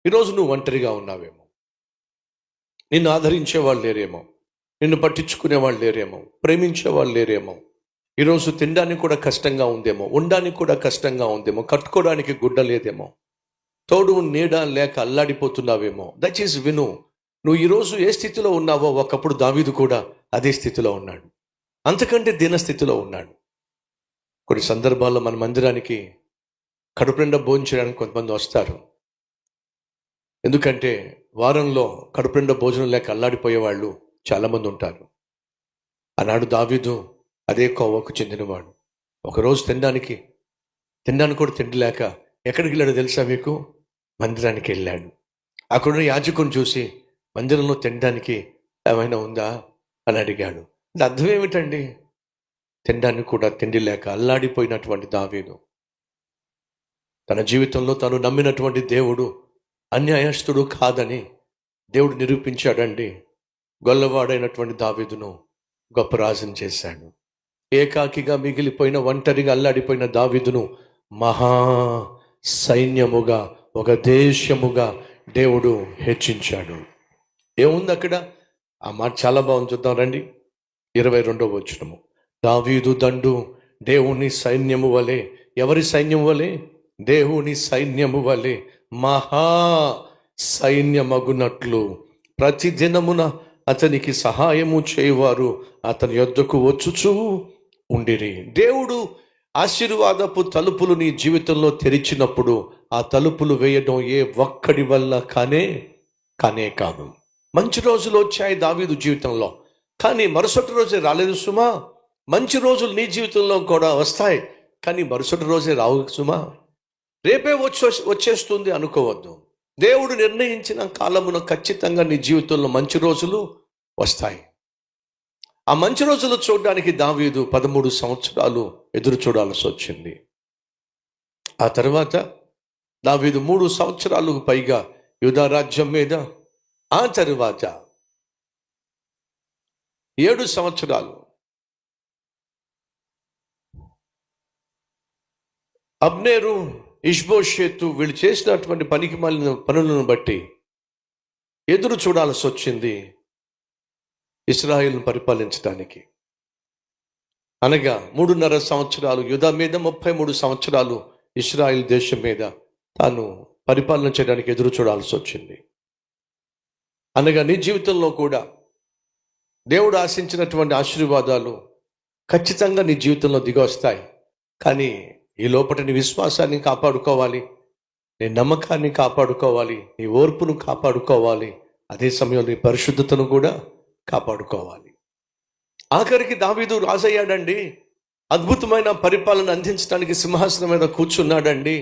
ఈరోజు నువ్వు ఒంటరిగా ఉన్నావేమో, నిన్ను ఆదరించే వాళ్ళు లేరేమో, నిన్ను పట్టించుకునే వాళ్ళు లేరేమో, ప్రేమించే వాళ్ళు లేరేమో. ఈరోజు తినడానికి కూడా కష్టంగా ఉందేమో, ఉండడానికి కూడా కష్టంగా ఉందేమో, కట్టుకోవడానికి గుడ్డ లేదేమో, తోడు నీడ లేక అల్లాడిపోతున్నావేమో. దయచేసి విను, నువ్వు ఈరోజు ఏ స్థితిలో ఉన్నావో ఒకప్పుడు దావీదు కూడా అదే స్థితిలో ఉన్నాడు, అంతకంటే దీనస్థితిలో ఉన్నాడు. కొన్ని సందర్భాల్లో మన మందిరానికి కడుపు నిండా భోజనం చేయడానికి కొంతమంది వస్తారు. ఎందుకంటే వారంలో కడుపు నిండా భోజనం లేక అల్లాడిపోయేవాళ్ళు చాలామంది ఉంటారు. ఆనాడు దావీదు అదే కోవకు చెందినవాడు. ఒకరోజు తినడానికి కూడా తిండి లేక ఎక్కడికి వెళ్ళాడో తెలుసా మీకు? మందిరానికి వెళ్ళాడు. అక్కడున్న యాజకుని చూసి మందిరంలో తినడానికి ఏమైనా ఉందా అని అడిగాడు. అర్థం ఏమిటండి? తినడానికి కూడా తిండి లేక అల్లాడిపోయినటువంటి దావీదు తన జీవితంలో తాను నమ్మినటువంటి దేవుడు అన్యాయస్తుడు కాదని దేవుడు నిరూపించాడండి. గొల్లవాడైనటువంటి దావీదును గొప్ప రాజుని చేశాడు. ఏకాకిగా మిగిలిపోయిన, ఒంటరిగా అల్లాడిపోయిన దావీదును మహా సైన్యముగా, ఒక దేశముగా దేవుడు హెచ్చించాడు. ఏముంది అక్కడ? ఆ మాట చాలా బాగుంది, చూద్దాం రండి. 22వ వచనము. దావీదు దండు దేవుని సైన్యము వలె. ఎవరి సైన్యము వలె? దేవుని సైన్యము వలె మహా సైన్యమగునట్లు ప్రతి దినమున అతనికి సహాయము చేయవారు అతని యొద్దకు వచ్చుచూ ఉండిరి. దేవుడు ఆశీర్వాదపు తలుపులు నీ జీవితంలో తెరిచినప్పుడు ఆ తలుపులు వేయడం ఏ ఒక్కడి వల్ల కానే కాదు. మంచి రోజులు వచ్చాయి దావీదు జీవితంలో, కానీ మరుసటి రోజే రాలేదు సుమా. మంచి రోజులు నీ జీవితంలో కూడా వస్తాయి, కానీ మరుసటి రోజే రావు సుమా. రేపే వచ్చేస్తుంది అనుకోవద్దు. దేవుడు నిర్ణయించిన కాలమున ఖచ్చితంగా నీ జీవితంలో మంచి రోజులు వస్తాయి. ఆ మంచి రోజులు చూడడానికి దావీదు 13 సంవత్సరాలు ఎదురు చూడాల్సి వచ్చింది. ఆ తర్వాత దావీదు 3 సంవత్సరాలకు పైగా యూదా రాజ్యం మీద, ఆ తర్వాత 7 సంవత్సరాలు అబ్నేరు, ఇష్బోషెతు వీళ్ళు చేసినటువంటి పనికి మాలిన పనులను బట్టి ఎదురు చూడాల్సి వచ్చింది ఇశ్రాయేలును పరిపాలించడానికి. అనగా 3.5 సంవత్సరాలు యూదా మీద, 33 సంవత్సరాలు ఇశ్రాయేల్ దేశం మీద తాను పరిపాలన చేయడానికి ఎదురు చూడాల్సి వచ్చింది. అనగా నీ జీవితంలో కూడా దేవుడు ఆశించినటువంటి ఆశీర్వాదాలు ఖచ్చితంగా నీ జీవితంలో దిగి వస్తాయి. కానీ ఈ లోపల నీ విశ్వాసాన్ని కాపాడుకోవాలి, నీ నమ్మకాన్ని కాపాడుకోవాలి, నీ ఓర్పును కాపాడుకోవాలి, అదే సమయంలో నీ పరిశుద్ధతను కూడా కాపాడుకోవాలి. ఆఖరికి దావీదు రాజయ్యాడండి. అద్భుతమైన పరిపాలన అందించడానికి సింహాసనం మీద కూర్చున్నాడండి.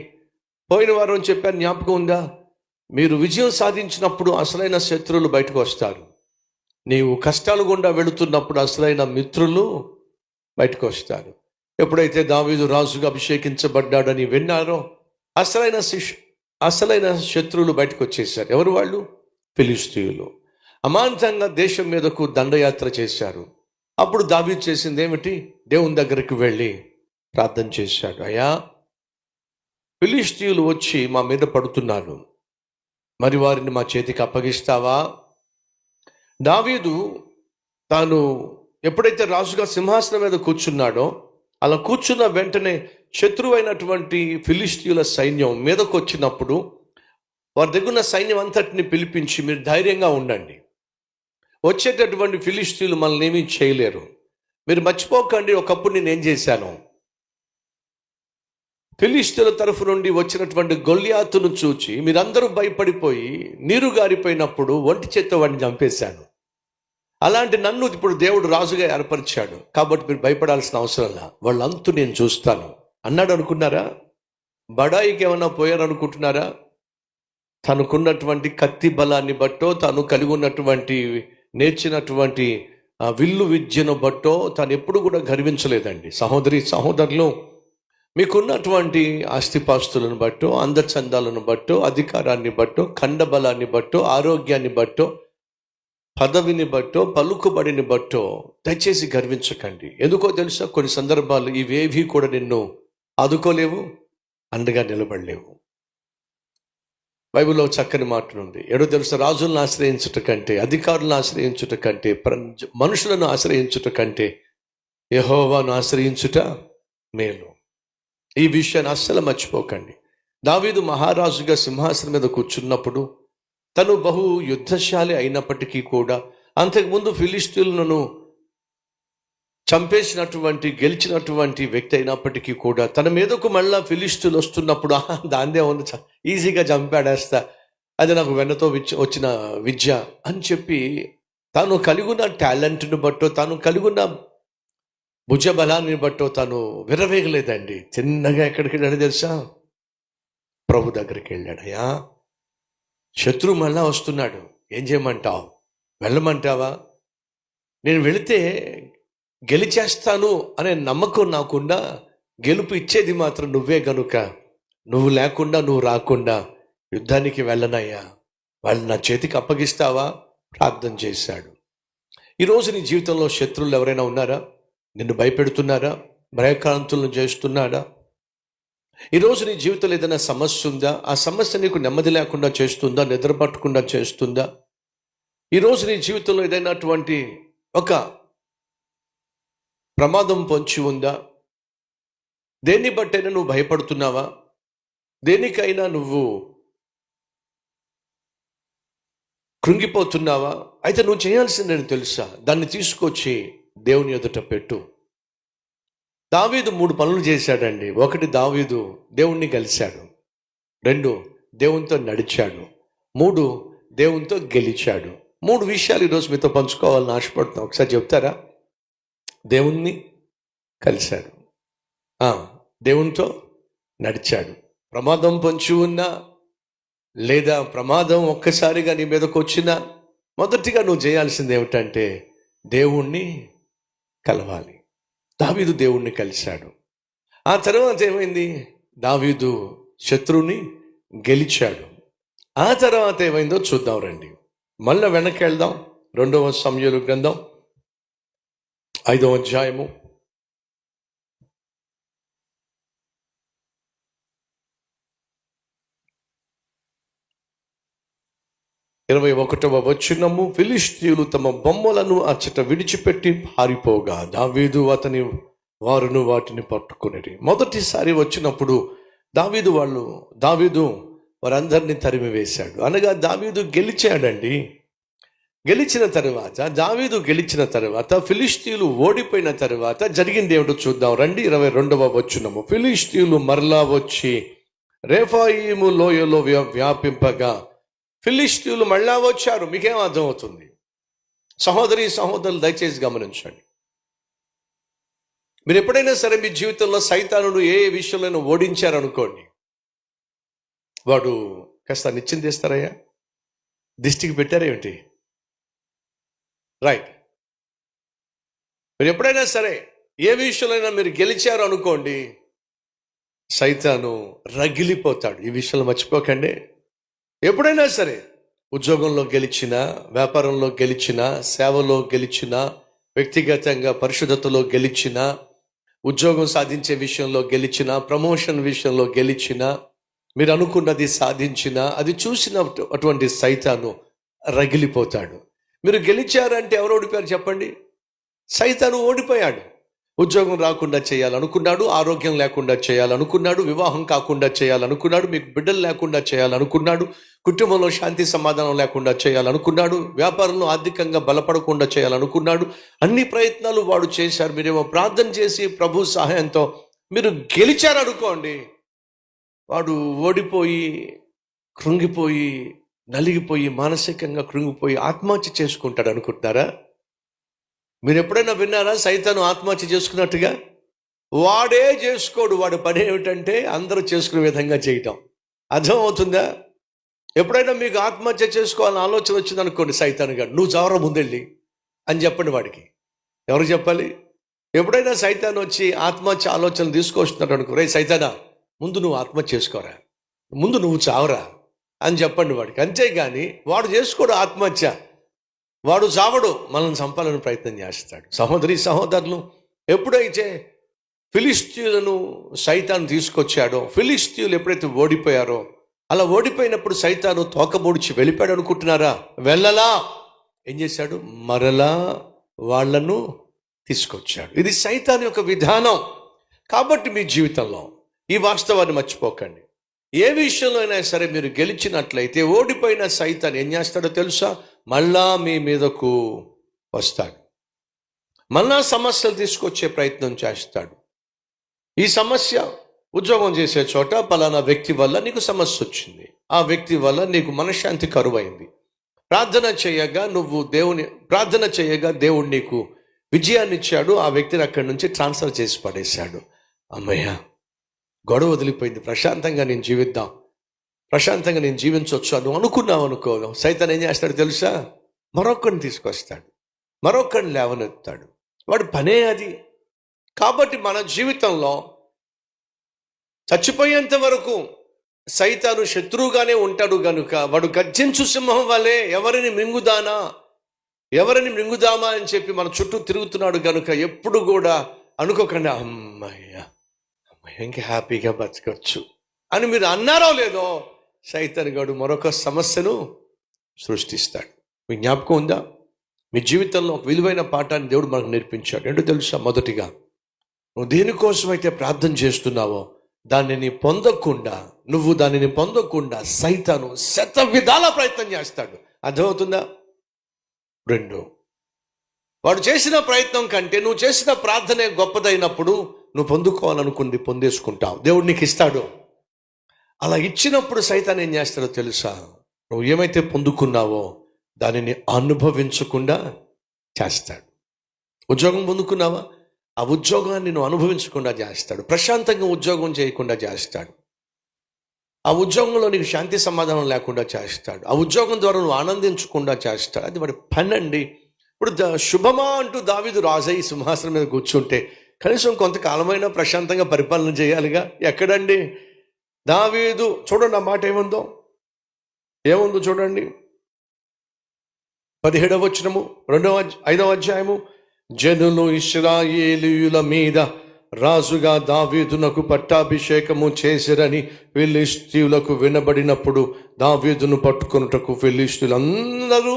పోయిన వారం చెప్పాను, జ్ఞాపకం ఉందా? మీరు విజయం సాధించినప్పుడు అసలైన శత్రువులు బయటకు వస్తారు. నీవు కష్టాలు గుండా వెళుతున్నప్పుడు అసలైన మిత్రులు బయటకు వస్తారు. ఎప్పుడైతే దావీదు రాజుగా అభిషేకించబడ్డాడని విన్నారో అసలైన శత్రువులు బయటకు వచ్చేసారు. ఎవరు వాళ్ళు? ఫిలిష్తీయులు. అమాంతంగా దేశం మీదకు దండయాత్ర చేశారు. అప్పుడు దావీదు చేసింది ఏమిటి? దేవుని దగ్గరికి వెళ్ళి ప్రార్థన చేశాడు. అయ్యా, ఫిలిష్తీయులు వచ్చి మా మీద పడుతున్నారు, మరి వారిని మా చేతికి అప్పగిస్తావా? దావీదు తాను ఎప్పుడైతే రాజుగా సింహాసనం మీద కూర్చున్నాడో, అలా కూర్చున్న వెంటనే శత్రువైనటువంటి ఫిలిష్తీయుల సైన్యం మీదకు వచ్చినప్పుడు వారి దగ్గర సైన్యం అంతటిని పిలిపించి, మీరు ధైర్యంగా ఉండండి, వచ్చేటటువంటి ఫిలిష్తీయులు మనల్ని ఏమీ చేయలేరు, మీరు మర్చిపోకండి ఒకప్పుడు నేనేం చేశాను. ఫిలిష్తీయుల తరఫు నుండి వచ్చినటువంటి గొల్యాతును చూచి మీరందరూ భయపడిపోయి నీరు గారిపోయినప్పుడు ఒంటి చేత్తో వాడిని చంపేశాను. అలాంటి నన్ను ఇప్పుడు దేవుడు రాజుగా ఏర్పరిచాడు, కాబట్టి మీరు భయపడాల్సిన అవసరం లే, వాళ్ళంతూ నేను చూస్తాను అన్నాడు. అనుకున్నారా? బడాయికి ఏమన్నా పోయారనుకుంటున్నారా? తనకున్నటువంటి కత్తి బలాన్ని బట్టో, తాను కలిగి ఉన్నటువంటి నేర్చినటువంటి విల్లు విద్యను బట్టో తాను ఎప్పుడు కూడా గర్వించలేదండి. సహోదరులు, మీకున్నటువంటి ఆస్తిపాస్తులను బట్టో, అందచందాలను బట్టో, అధికారాన్ని బట్టో, ఖండబలాన్ని బట్టో, ఆరోగ్యాన్ని బట్టో, పదవిని బట్టో, పలుకుబడిని బట్టో దయచేసి గర్వించకండి. ఎందుకో తెలుసా? కొన్ని సందర్భాలు ఇవేవి కూడా నిన్ను ఆదుకోలేవు, అండగా నిలబడలేవు. బైబిల్లో చక్కని మాట ఉంది. ఏడో తెలుసు, రాజులను ఆశ్రయించుట కంటే, అధికారులను ఆశ్రయించుట కంటే, మనుషులను ఆశ్రయించుట కంటే యెహోవాను ఆశ్రయించుట మేలు. ఈ విషయాన్ని అస్సలు మర్చిపోకండి. దావీదు మహారాజుగా సింహాసనం మీద కూర్చున్నప్పుడు తను బహు యుద్ధశాలి అయినప్పటికీ కూడా, అంతకుముందు ఫిలిష్తీయులను చంపేసినటువంటి గెలిచినటువంటి వ్యక్తి అయినప్పటికీ కూడా, తన మీదకు మళ్ళా ఫిలిష్తీయులు వస్తున్నప్పుడు దాందే ఉంది, ఈజీగా చంపాడేస్తా, అది నాకు వెన్నతో వచ్చిన విద్య అని చెప్పి తాను కలిగిన టాలెంట్ని బట్టో, తాను కలిగిన భుజ బలాన్ని బట్టో తాను విర్రవేగలేదండి. చిన్నగా ఎక్కడికి వెళ్ళాడు తెలుసా? ప్రభు దగ్గరికి వెళ్ళాడు. అయ్యా, శత్రువు మళ్ళా వస్తున్నాడు, ఏం చేయమంటావు? వెళ్ళమంటావా? నేను వెళితే గెలిచేస్తాను అనే నమ్మకం నాకుండా, గెలుపు ఇచ్చేది మాత్రం నువ్వే గనుక, నువ్వు లేకుండా, నువ్వు రాకుండా యుద్ధానికి వెళ్ళనయ్యా, వాళ్ళు నా చేతికి అప్పగిస్తావా? ప్రార్థన చేశాడు. ఈరోజు నీ జీవితంలో శత్రువులు ఎవరైనా ఉన్నారా? నిన్ను భయపెడుతున్నారా? భయక్రాంతులను చేస్తున్నాడా? ఈరోజు నీ జీవితంలో ఏదైనా సమస్య ఉందా? ఆ సమస్య నీకు నెమ్మది లేకుండా చేస్తుందా? నిద్ర పట్టకుండా చేస్తుందా? ఈరోజు నీ జీవితంలో ఏదైనాటువంటి ఒక ప్రమాదం పొంచి ఉందా? దేన్ని బట్టైనా నువ్వు భయపడుతున్నావా? దేనికైనా నువ్వు కృంగిపోతున్నావా? అయితే నువ్వు చేయాల్సిందని తెలుసా? దాన్ని తీసుకొచ్చి దేవుని ఎదుట పెట్టు. దావీదు 3 పనులు చేశాడండి. 1, దావీదు దేవుణ్ణి కలిశాడు. 2, దేవునితో నడిచాడు. 3, దేవునితో గెలిచాడు. 3 విషయాలు ఈరోజు మీతో పంచుకోవాలని ఆశపడుతున్నాను. ఒకసారి చెప్తారా? దేవుణ్ణి కలిశాడు, దేవునితో నడిచాడు. ప్రమాదం పొంచి ఉన్నా, లేదా ప్రమాదం ఒక్కసారిగా నీ మీదకి వచ్చినా, మొదటిగా నువ్వు చేయాల్సింది ఏమిటంటే దేవుణ్ణి కలవాలి. దావీదు దేవుణ్ణి కలిశాడు. ఆ తర్వాత ఏమైంది? దావీదు శత్రువుని గెలిచాడు. ఆ తర్వాత ఏమైందో చూద్దాం రండి. మళ్ళీ వెనక్కి వెళ్దాం. 2వ సమూయేలు గ్రంథం 5వ అధ్యాయము 21వ వచనము. ఫిలిష్తీయులు తమ బొమ్మలను అచ్చట విడిచిపెట్టి పారిపోగా దావీదు అతని వారును వాటిని పట్టుకునేది. మొదటిసారి వచ్చినప్పుడు దావీదు వారందరినీ తరిమి వేశాడు. అనగా దావీదు గెలిచాడండి. దావీదు గెలిచిన తర్వాత ఫిలిష్తీయులు ఓడిపోయిన తర్వాత జరిగింది ఏమిటో చూద్దాం రండి. 22వ వచనము. ఫిలిష్తీయులు మరలా వచ్చి రెఫాయీము లోయలో వ్యాపింపగా, ఫిలిష్తీయులు మళ్ళా వచ్చారు. మీకేం అర్థమవుతుంది? సహోదరులు దయచేసి గమనించండి. మీరు ఎప్పుడైనా సరే మీ జీవితంలో సైతానును ఏ విషయంలో ఓడించారనుకోండి, వాడు కాస్త నిత్యం తీస్తారయ్యా, దిష్టికి పెట్టారేమిటి? రైట్. మీరు ఎప్పుడైనా సరే ఏ విషయంలో మీరు గెలిచారు అనుకోండి, సైతాను రగిలిపోతాడు. ఈ విషయంలో మర్చిపోకండి. ఎప్పుడైనా సరే ఉద్యోగంలో గెలిచినా, వ్యాపారంలో గెలిచినా, సేవలో గెలిచినా, వ్యక్తిగతంగా పరిశుద్ధతలో గెలిచినా, ఉద్యోగం సాధించే విషయంలో గెలిచినా, ప్రమోషన్ విషయంలో గెలిచినా, మీరు అనుకున్నది సాధించినా, అది చూసిన అటువంటి సైతాను రగిలిపోతాడు. మీరు గెలిచారంటే ఎవరు ఓడిపోయారు చెప్పండి? సైతాను ఓడిపోయాడు. ఉద్యోగం రాకుండా చేయాలనుకున్నాడు, ఆరోగ్యం లేకుండా చేయాలనుకున్నాడు, వివాహం కాకుండా చేయాలనుకున్నాడు, మీకు బిడ్డలు లేకుండా చేయాలనుకున్నాడు, కుటుంబంలో శాంతి సమాధానం లేకుండా చేయాలనుకున్నాడు, వ్యాపారంలో ఆర్థికంగా బలపడకుండా చేయాలనుకున్నాడు. అన్ని ప్రయత్నాలు వాడు చేశారు. మీరేమో ప్రార్థన చేసి ప్రభు సహాయంతో మీరు గెలిచారనుకోండి, వాడు ఓడిపోయి, కృంగిపోయి, నలిగిపోయి, మానసికంగా కృంగిపోయి ఆత్మహత్య చేసుకుంటాడు అనుకుంటున్నారా? మీరు ఎప్పుడైనా విన్నారా సైతాను ఆత్మహత్య చేసుకున్నట్టుగా? వాడే చేసుకోడు. వాడి పని ఏమిటంటే అందరూ చేసుకునే విధంగా చేయటం. అర్థం అవుతుందా? ఎప్పుడైనా మీకు ఆత్మహత్య చేసుకోవాలని ఆలోచన వచ్చిందనుకోండి, సైతాను గారు నువ్వు చావరా ముందెళ్ళి అని చెప్పండి వాడికి. ఎవరు చెప్పాలి? ఎప్పుడైనా సైతాను వచ్చి ఆత్మహత్య ఆలోచనలు తీసుకొస్తున్నాడు అనుకో, రే సైతానా, ముందు నువ్వు ఆత్మహత్య చేసుకోరా, ముందు నువ్వు చావరా అని చెప్పండి వాడికి. అంతేగాని వాడు చేసుకోడు ఆత్మహత్య. వాడు చావడు, మనల్ని చంపాలని ప్రయత్నం చేస్తాడు. సహోదరులు, ఎప్పుడైతే ఫిలిష్తీయులను సైతాను తీసుకొచ్చాడో, ఫిలిష్తీయులు ఎప్పుడైతే ఓడిపోయారో, అలా ఓడిపోయినప్పుడు సైతాను తోకబొడిచి వెళ్ళిపోయాడు అనుకుంటున్నారా? వెళ్ళలా. ఏం చేశాడు? మరలా వాళ్ళను తీసుకొచ్చాడు. ఇది సైతాను యొక్క విధానం. కాబట్టి మీ జీవితంలో ఈ వాస్తవాన్ని మర్చిపోకండి. ఏ విషయంలో అయినా సరే మీరు గెలిచినట్లయితే ఓడిపోయిన సైతాను ఏం చేస్తాడో తెలుసా? మళ్ళా మీ మీదకు వస్తాడు. మళ్ళా సమస్యలు తీసుకొచ్చే ప్రయత్నం చేస్తాడు. ఈ సమస్య ఉద్యోగం చేసే చోట పలానా వ్యక్తి వల్ల నీకు సమస్య వచ్చింది, ఆ వ్యక్తి వల్ల నీకు మనశ్శాంతి కరువైంది. ప్రార్థన చేయగా దేవుడు నీకు విజయాన్ని ఇచ్చాడు. ఆ వ్యక్తిని అక్కడి నుంచి ట్రాన్స్ఫర్ చేసి పడేశాడు. అమ్మయ్య, గొడవ వదిలిపోయింది, ప్రశాంతంగా నేను జీవిద్దాం, ప్రశాంతంగా నేను జీవించవచ్చు అని అనుకున్నావు అనుకో, సైతాన్ ఏం చేస్తాడు తెలుసా? మరొకరిని తీసుకొస్తాడు, మరొకరిని లేవనెత్తాడు. వాడి పనే అది. కాబట్టి మన జీవితంలో చచ్చిపోయేంత వరకు సైతాను శత్రువుగానే ఉంటాడు గనుక వాడు గర్జించు సింహం వలె ఎవరిని మృంగుదామా అని చెప్పి మన చుట్టూ తిరుగుతున్నాడు గనుక ఎప్పుడు కూడా అనుకోకండి అమ్మయ్య ఇంకా హ్యాపీగా బతకచ్చు అని మీరు అన్నారో లేదో, సైతాను గాడు మరొక సమస్యను సృష్టిస్తాడు. మీ జ్ఞాపకం ఉందా? మీ జీవితంలో ఒక విలువైన పాఠాన్ని దేవుడు మనకు నేర్పించాడు. ఏంటో తెలుసా? మొదటిగా, నువ్వు దేనికోసమైతే ప్రార్థన చేస్తున్నావో దానిని పొందకుండా సైతాను శత విధాల ప్రయత్నం చేస్తాడు. అర్థమవుతుందా? 2, వాడు చేసిన ప్రయత్నం కంటే నువ్వు చేసిన ప్రార్థనే గొప్పదైనప్పుడు నువ్వు పొందుకోవాలనుకుంది పొందేసుకుంటావు, దేవుడు నీకు ఇస్తాడు. అలా ఇచ్చినప్పుడు సైతాను ఏం చేస్తాడో తెలుసా? నువ్వు ఏమైతే పొందుకున్నావో దానిని అనుభవించకుండా చేస్తాడు. ఉద్యోగం పొందుకున్నావా? ఆ ఉద్యోగాన్ని నువ్వు అనుభవించకుండా చేస్తాడు. ప్రశాంతంగా ఉద్యోగం చేయకుండా చేస్తాడు. ఆ ఉద్యోగంలో నీకు శాంతి సమాధానం లేకుండా చేస్తాడు. ఆ ఉద్యోగం ద్వారా నువ్వు ఆనందించకుండా చేస్తాడు. అది వాడి పని అండి. ఇప్పుడు శుభమా అంటూ దావీదు రాజై సింహాసనం మీద కూర్చుంటే కనీసం కొంతకాలమైనా ప్రశాంతంగా పరిపాలన చేయాలిగా. ఎక్కడండి దావీదు? చూడండి ఆ మాట ఏముందో చూడండి. 17వ వచనము 5వ అధ్యాయము. జనులు ఇశ్రాయేలీయుల మీద రాజుగా దావీదునకు పట్టాభిషేకము చేసిరని ఫిలిష్తీయులకు వినబడినప్పుడు దావీదును పట్టుకొనుటకు ఫిలిష్తీయులందరూ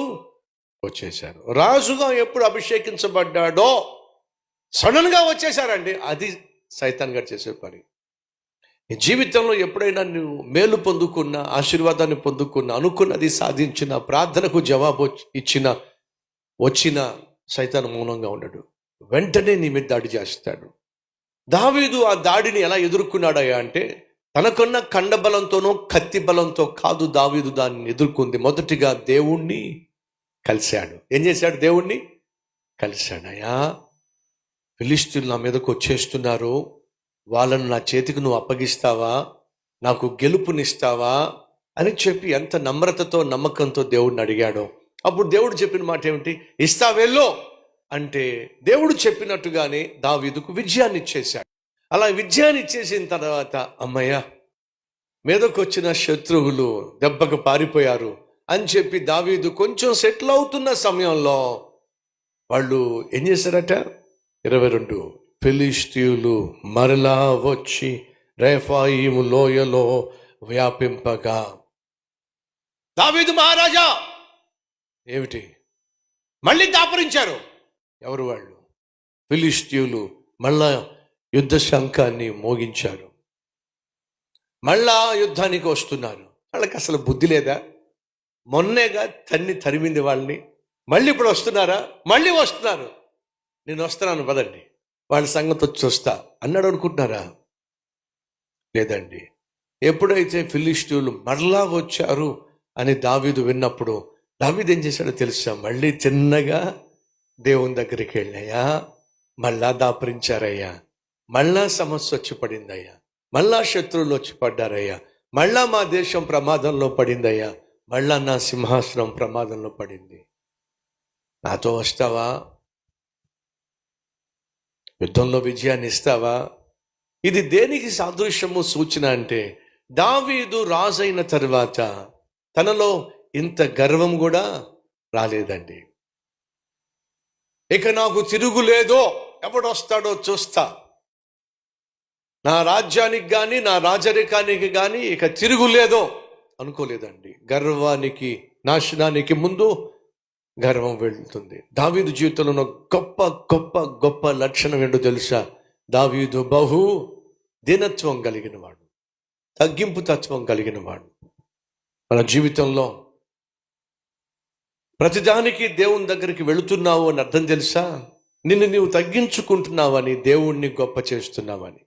వచ్చేశారు. రాజుగా ఎప్పుడు అభిషేకించబడ్డాడో సడన్ గా వచ్చేసారండి. అది సైతాన్ గారు చేసే పని. నీ జీవితంలో ఎప్పుడైనా నువ్వు మేలు పొందుకున్నా, ఆశీర్వాదాన్ని పొందుకున్నా, అనుకున్నది సాధించిన, ప్రార్థనకు జవాబు వచ్చిన సైతాను మౌనంగా ఉండడు. వెంటనే నీ మీద దాడి చేస్తాడు. దావీదు ఆ దాడిని ఎలా ఎదుర్కొన్నాడయ్యా అంటే, తనకున్న కండబలంతోనో కత్తి బలంతో కాదు దావీదు దాన్ని ఎదుర్కొంది. మొదటిగా దేవుణ్ణి కలిశాడు. ఏం చేశాడు? దేవుణ్ణి కలిశాడయ్యా. ఫిలిష్తీయులు నా మీదకు వచ్చేస్తున్నారు, వాళ్ళను నా చేతికి నువ్వు అప్పగిస్తావా, నాకు గెలుపునిస్తావా అని చెప్పి ఎంత నమ్రతతో నమ్మకంతో దేవుడిని అడిగాడో. అప్పుడు దేవుడు చెప్పిన మాట ఏమిటి? ఇస్తా వెళ్ళు అంటే దేవుడు చెప్పినట్టుగానే దావీదుకు విజయాన్ని ఇచ్చేశాడు. అలా విజయాన్ని ఇచ్చేసిన తర్వాత అమ్మయ్య, మీదకు వచ్చిన శత్రువులు దెబ్బకు పారిపోయారు అని చెప్పి దావీదు కొంచెం సెటిల్ అవుతున్న సమయంలో వాళ్ళు ఏం చేశారట? 22, ఫిలిష్తీయులు మరలా వచ్చి రెఫాయిము లోయలో వ్యాపింపగా. దావీదు మహారాజా ఏమిటి? మళ్ళీ దాపరించారు. ఎవరు వాళ్ళు? ఫిలిష్తీయులు మళ్ళా యుద్ధ శంఖాన్ని మోగించారు. మళ్ళా యుద్ధానికి వస్తున్నారు. వాళ్ళకి అసలు బుద్ధి లేదా? మొన్నేగా తరిమింది వాళ్ళని, మళ్ళీ ఇప్పుడు వస్తున్నారా? మళ్ళీ వస్తున్నారు. నేను వస్తున్నాను పదండి, వాళ్ళ సంగతి వచ్చి వస్తా అన్నాడు అనుకుంటున్నారా? లేదండి. ఎప్పుడైతే ఫిలిష్తీయులు మరలా వచ్చారు అని దావీదు విన్నప్పుడు దావీదు ఏం చేశాడో తెలుసా? మళ్ళీ చిన్నగా దేవుని దగ్గరికి వెళ్ళాయా, మళ్ళా దాపరించారయ్యా, మళ్ళా సమస్య వచ్చి పడిందయ్యా, మళ్ళా శత్రువులు వచ్చి పడ్డారయ్యా, మళ్ళా మా దేశం ప్రమాదంలో పడిందయ్యా, మళ్ళా నా సింహాసనం ప్రమాదంలో పడింది, నాతో వస్తావా? యుద్ధంలో విజయాన్ని ఇస్తావా? ఇది దేనికి సాదృశ్యము సూచన అంటే, దావీదు రాజైన తర్వాత తనలో ఇంత గర్వం కూడా రాలేదండి. ఇక నాకు తిరుగులేదో, ఎవడు వస్తాడో చూస్తా, నా రాజ్యానికి కానీ నా రాజరికానికి కానీ ఇక తిరుగులేదో అనుకోలేదండి. గర్వానికి, నాశనానికి ముందు గర్వం వెళ్తుంది. దావీదు జీవితంలో ఉన్న గొప్ప గొప్ప గొప్ప లక్షణం ఏంటో తెలుసా? దావీదు బహు దీనత్వం కలిగిన వాడు, తగ్గింపు తత్వం కలిగిన వాడు. మన జీవితంలో ప్రతిదానికి దేవుని దగ్గరికి వెళుతున్నావు అని అర్థం తెలుసా? నిన్ను నీవు తగ్గించుకుంటున్నావని, దేవుణ్ణి గొప్ప చేస్తున్నావని.